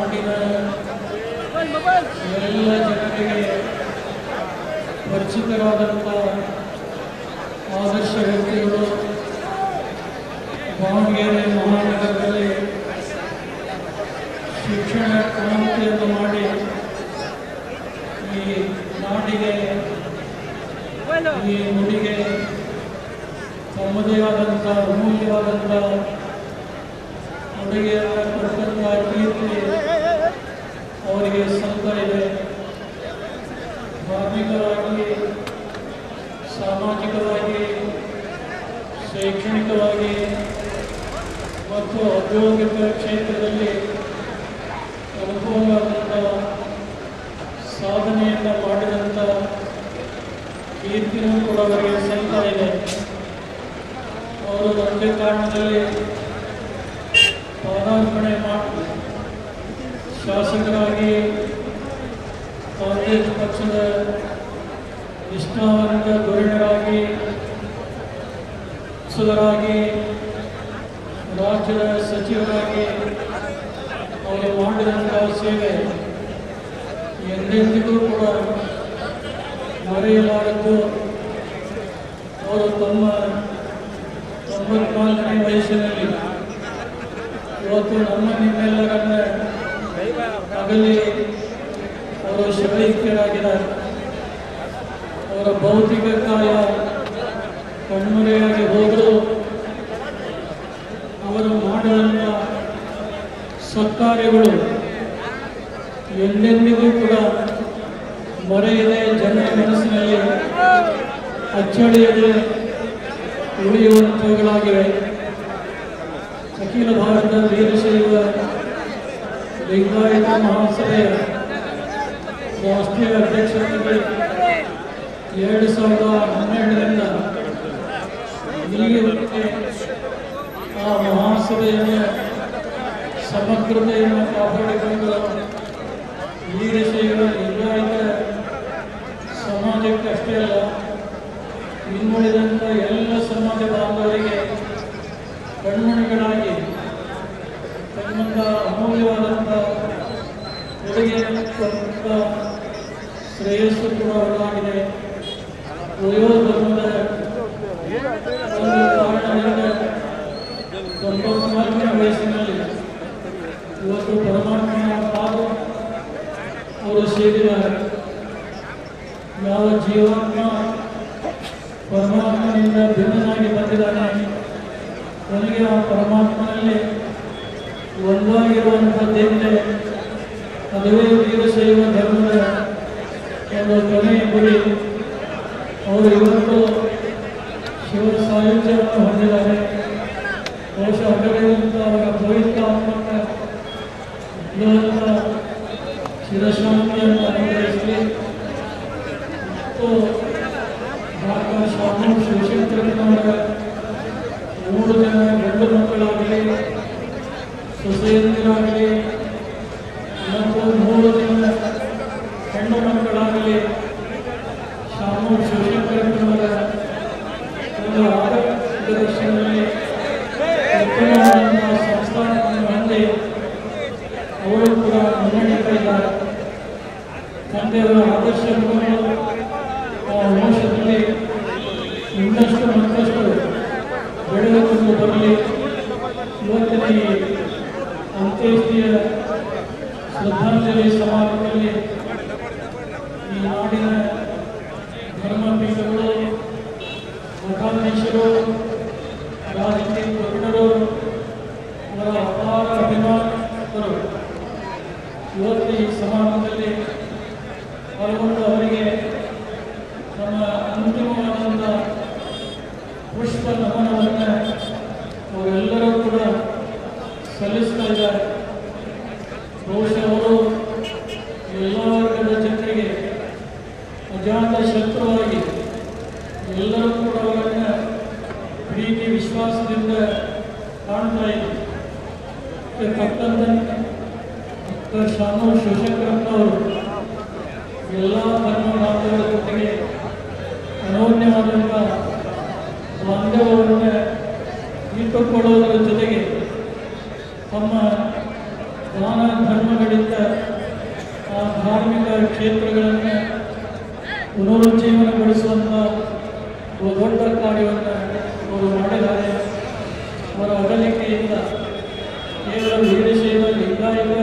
ನಾಡಿನ ಎಲ್ಲ ಜನರಿಗೆ ಪರಿಚಿತರಾದಂಥ ಆದರ್ಶ ವ್ಯಕ್ತಿಗಳು ದಾವಣಗೆರೆ ಮಹಾನಗರದಲ್ಲಿ ಶಿಕ್ಷಣ ಕ್ರಾಂತಿಯನ್ನು ಮಾಡಿ ಈ ನಾಡಿಗೆ ಈ ನುಡಿಗೆ ತಮ್ಮದೇ ಆದಂಥ ಅಮೂಲ್ಯವಾದಂಥ ಕೊಡುಗೆಯನ್ನು ಕೊಟ್ಟಂಥ ಕೀರ್ತಿ ಅವರಿಗೆ ಸಲ್ತಾ ಇದೆ. ಧಾರ್ಮಿಕವಾಗಿ, ಸಾಮಾಜಿಕವಾಗಿ, ಶೈಕ್ಷಣಿಕವಾಗಿ ಮತ್ತು ಔದ್ಯೋಗಿಕ ಕ್ಷೇತ್ರದಲ್ಲಿ ಅನುಭವವಾದಂಥ ಸಾಧನೆಯನ್ನು ಮಾಡಿದಂಥ ಕೀರ್ತಿನೂ ಕೂಡ ಅವರಿಗೆ ಸಲ್ತಾ ಇದೆ. ಅವರು ಒಂದೇ ಕಾರಣದಲ್ಲಿ ಪಾದಾರ್ಪಣೆ ಮಾಡಿ ಶಾಸಕರಾಗಿ ಕಾಂಗ್ರೆಸ್ ಪಕ್ಷದ ನಿಷ್ಠಾವಂತ ಧೋರಣೆಯಾಗಿ ಸಂಸದರಾಗಿ ರಾಜ್ಯದ ಸಚಿವರಾಗಿ ಅವರು ಮಾಡಿದಂಥ ಸೇವೆ ಎಂದೆಂದಿಗೂ ಕೂಡ ಮರೆಯಲಾರದ್ದು. ಅವರು ತಮ್ಮ 94ನೇ ವಯಸ್ಸಿನಲ್ಲಿ ಇವತ್ತು ನಮ್ಮ ನಿಮ್ಮೆಲ್ಲರನ್ನ ಅಗಲಿ ಅವರು ಶವೈಕ್ಯರಾಗಿದ್ದಾರೆ. ಅವರ ಭೌತಿಕ ಕಾಯ ಕಣ್ಮರೆಯಾಗಿ ಹೋದರೂ ಅವರು ಮಾಡುವಂಥ ಸತ್ಕಾರ್ಯಗಳು ಎಂದೆಂದಿಗೂ ಕೂಡ ಮರೆಯದೆ ಜನರ ಮನಸ್ಸಿನಲ್ಲಿ ಅಚ್ಚಳಿಯದೆ ಉಳಿಯುವಂಥವುಗಳಾಗಿವೆ. ಅಖಿಲ ಭಾರತ ವೀರಶೈವ ಲಿಂಗಾಯತ ಮಹಾಸಭೆಯ ರಾಷ್ಟ್ರೀಯ ಅಧ್ಯಕ್ಷರಾಗಿ 2012ರಿಂದ ಇಲ್ಲಿಯವರೆಗೆ ಆ ಮಹಾಸಭೆಯನ್ನು ಸಮಗ್ರತೆಯನ್ನು ಕಾಪಾಡಿಕೊಂಡು ವೀರಶೈವ ಲಿಂಗಾಯತ ಸಮಾಜಕ್ಕಷ್ಟೇ ಅಲ್ಲ, ಇನ್ನುಳಿದಂಥ ಎಲ್ಲ ಸಮಾಜ ಬಾಂಧವರಿಗೆ ಕಣ್ಮಣಿಗಳಾಗಿ ತಮ್ಮಂಥ ಅಮೂಲ್ಯವಾದಂಥ ಕೊಡುಗೆಯನ್ನು ಕೊಡುವಂಥ ಶ್ರೇಯಸ್ಸು ಕೂಡ ಅವರಾಗಿದೆ. ವಯೋಧರ್ಮದ ಒಂದು ಕಾರಣದಿಂದ 94ನೇ ವಯಸ್ಸಿನಲ್ಲಿ ಇವತ್ತು ಪರಮಾತ್ಮನ ಪಾದ ಅವರು ಸೇರಿದ್ದಾರೆ. ಯಾವ ಜೀವಾತ್ಮ ಪರಮಾತ್ಮನಿಂದ ಭಿನ್ನನಾಗಿ ಬಂದಿದ್ದಾನೆ, ಕೊನೆಗೆ ಆ ಪರಮಾತ್ಮನಲ್ಲಿ ಒಂದಾಗಿರುವಂಥದ್ದೇನಿದೆ ಅದುವೇ ವೀರಶೈವ ಧರ್ಮದ ಒಂದು ಕೊನೆಯ ಗುರಿ. ಅವರು ಇವತ್ತು ಶಿವ ಸಾಯುಜ್ಯವನ್ನು ಹೊಂದಿದ್ದಾರೆ. ಬಹುಶಃ ಹೊರಗಡೆಯಿಂದ ಅವರ ಪವಿತ್ರ ಆತ್ಮನ ಶಿರಶಾಂತಿಯನ್ನು ಅನುಗ್ರಹಿಸಲಿ. ಮತ್ತು ಡಾಕ್ಟರ್ ಶಾಮು ಶಿವಶಂಕರನವರ 3 ಜನ ಗಂಡು ಮಕ್ಕಳಾಗಲಿ, ಸೊಸೆಯಂದಿರಾಗಲಿ ಮತ್ತು 3 ಜನ ಹೆಣ್ಣು ಮಕ್ಕಳಾಗಲಿ ಶಾಮು ಶಿವಶಂಕರನವರ ಒಂದು ಮಾರ್ಗದರ್ಶನದಲ್ಲಿ ಉತ್ತಮವಾದ ಸಂಸ್ಥಾನವನ್ನು ಹೊಂದಿ ಅವರು ಕೂಡ ಮುನ್ನಡೆಯುತ್ತಾ ಇದ್ದಾರೆ. ತಂದೆಯವರ ಆದರ್ಶವನ್ನು ಆ ವಂಶದಲ್ಲಿ ಇನ್ನಷ್ಟು ಮತ್ತಷ್ಟು ಬೆಳೆದುಕೊಂಡು ಬರಲಿ. ಇವತ್ತಿನ ಈ ಅಂತ್ಯೇಷ್ಟಿಯ ಶ್ರದ್ಧಾಂಜಲಿ ಸಮಾರಂಭದಲ್ಲಿ ಈ ನಾಡಿನ ಧರ್ಮಪೀಠಗಳು, ಮಠಾಧೀಶರು, ರಾಜಕೀಯ ಪ್ರವೀಣರು, ಅವರ ಅಪಾರ ಅಭಿಮಾನಿಗಳು ಇವತ್ತು ಈ ಸಮಾರಂಭದಲ್ಲಿ ಪಾಲ್ಗೊಂಡು ಅವರಿಗೆ ನಮ್ಮ ಅಂತಿಮವಾದಂಥ ಪುಷ್ಪ ನಮನವನ್ನು ಅವರೆಲ್ಲರೂ ಕೂಡ ಸಲ್ಲಿಸ್ತಾ ಇದ್ದಾರೆ. ಬಹುಶಃ ಅವರು ಎಲ್ಲ ವರ್ಗದ ಜನರಿಗೆ ಅಜಾತ ಶತ್ರುವಾಗಿ ಎಲ್ಲರೂ ಕೂಡ ಅವರನ್ನು ಪ್ರೀತಿ ವಿಶ್ವಾಸದಿಂದ ಕಾಣ್ತಾ ಇದ್ದಾರೆ. ಡಾಕ್ಟರ್ ಶಾಮು ಶಿವಶಂಕರಪ್ಪನವರು ಎಲ್ಲ ಧರ್ಮ ಬಾಂಧವರ ಜೊತೆಗೆ ಅನನ್ಯವಾದಂಥ ಬಾಂಧವ್ಯವನ್ನು ಇಟ್ಟುಕೊಳ್ಳುವುದರ ಜೊತೆಗೆ ತಮ್ಮ ದಾನ ಧರ್ಮಗಳಿಂದ ಆ ಧಾರ್ಮಿಕ ಕ್ಷೇತ್ರಗಳನ್ನು ಪುನರುಜ್ಜೀವನಗೊಳಿಸುವಂಥ ದೊಡ್ಡ ಕಾರ್ಯವನ್ನು ಅವರು ಮಾಡಿದ್ದಾರೆ. ಅವರ ಅಗಲಿಕೆಯಿಂದ ಕೇವಲ ವೀರಶೈವ ಲಿಂಗಾಯತ